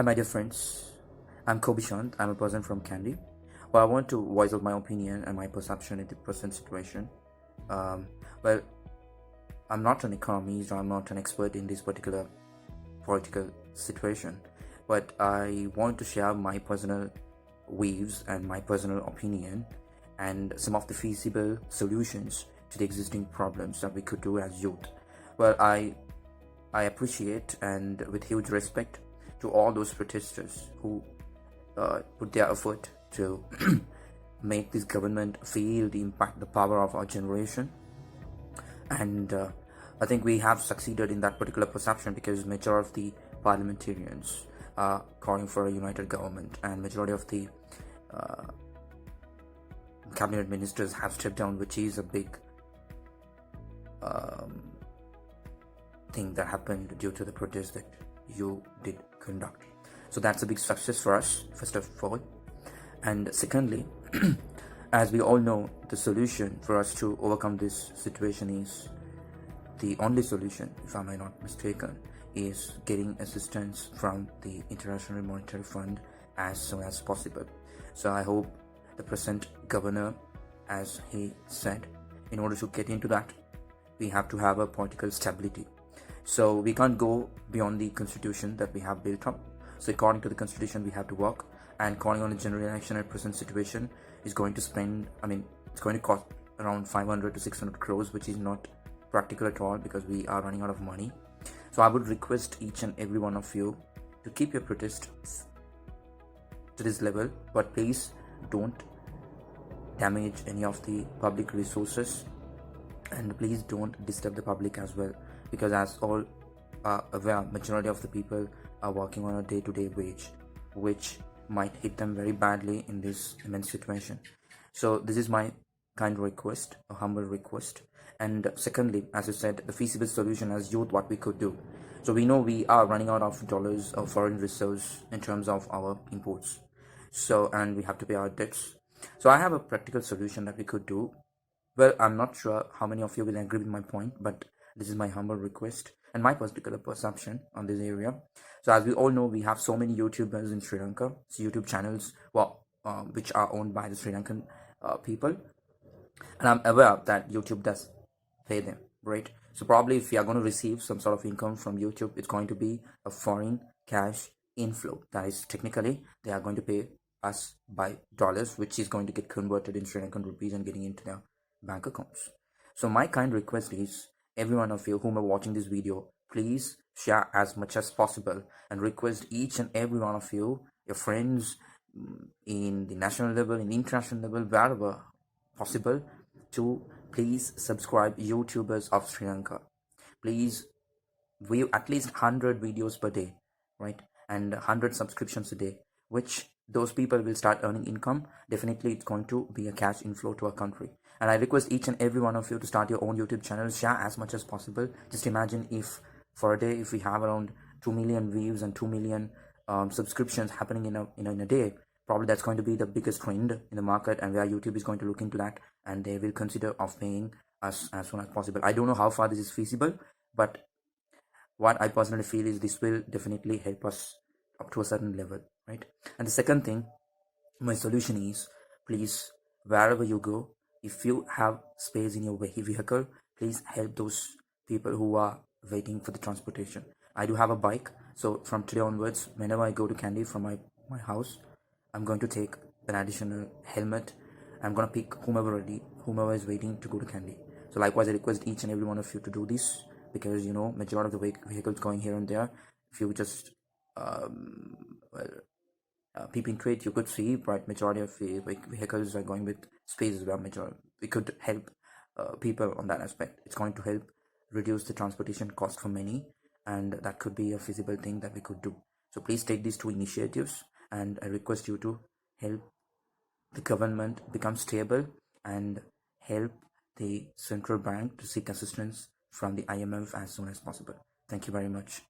Hi, my dear friends. I'm Kobishant. I'm a person from Kandy. Well, I want to voice out my opinion and my perception in the present situation. Um, well, I'm not an economist or I'm not an expert in this particular political situation, but I want to share my personal views and my personal opinion and some of the feasible solutions to the existing problems that we could do as youth. Well, I appreciate and with huge respect to all those protesters who put their effort to make this government feel the impact, the power of our generation. And I think we have succeeded in that particular perception because majority of the parliamentarians are calling for a united government, and majority of the cabinet ministers have stepped down, which is a big thing that happened due to the protest that you did conduct. So that's a big success for us, first of all. And secondly, as we all know, the solution for us to overcome this situation is the only solution, if I may not mistaken, is getting assistance from the International Monetary Fund as soon as possible. So I hope the present governor, as he said, in order to get into that, we have to have a political stability. So we can't go beyond the constitution that we have built up. So according to the constitution, we have to work, and calling on a general election at present situation is going to spend, it's going to cost around 500 to 600 crores, which is not practical at all because we are running out of money. So I would request each and every one of you to keep your protest to this level, but please don't damage any of the public resources, and please don't disturb the public as well, because as all are aware, majority of the people are working on a day-to-day wage, which might hit them very badly in this immense situation. So this is my kind request, a humble request. And secondly, as I said, the feasible solution as youth, what we could do. So we know we are running out of dollars of foreign reserves in terms of our imports, so, and we have to pay our debts. So I have a practical solution that we could do. Well, I'm not sure how many of you will agree with my point, but this is my humble request and my particular perception on this area. So as we all know, we have so many YouTubers in Sri Lanka, so YouTube channels, which are owned by the Sri Lankan people. And I'm aware that YouTube does pay them, right? So probably if we are going to receive some sort of income from YouTube, it's going to be a foreign cash inflow. That is, technically, they are going to pay us by dollars, which is going to get converted in Sri Lankan rupees and getting into their bank accounts. So my kind request is, every one of you whom are watching this video, please share as much as possible, and request each and every one of you, your friends, in the national level, in the international level, wherever possible, to please subscribe YouTubers of Sri Lanka. Please view at least 100 videos per day, right? And 100 subscriptions a day, which those people will start earning income. Definitely it's going to be a cash inflow to our country. And I request each and every one of you to start your own YouTube channel, share as much as possible. Just imagine if for a day, if we have around 2 million views and 2 million subscriptions happening in a day, probably that's going to be the biggest trend in the market, and where YouTube is going to look into that, and they will consider of paying us as soon as possible. I don't know how far this is feasible, but what I personally feel is this will definitely help us up to a certain level, right? And the second thing, my solution is, please, wherever you go, if you have space in your vehicle, please help those people who are waiting for the transportation. I do have a bike, so from today onwards, whenever I go to Kandy from my house, I'm going to take an additional helmet. I'm going to pick whomever is waiting to go to Kandy. So likewise, I request each and every one of you to do this, because you know, majority of the vehicles going here and there, if you just peeping into it, you could see, right, majority of the vehicles are going with spaces where majority we could help people on that aspect. It's going to help reduce the transportation cost for many, and that could be a feasible thing that we could do. So please take these two initiatives, and I request you to help the government become stable and help the central bank to seek assistance from the IMF as soon as possible. Thank you very much.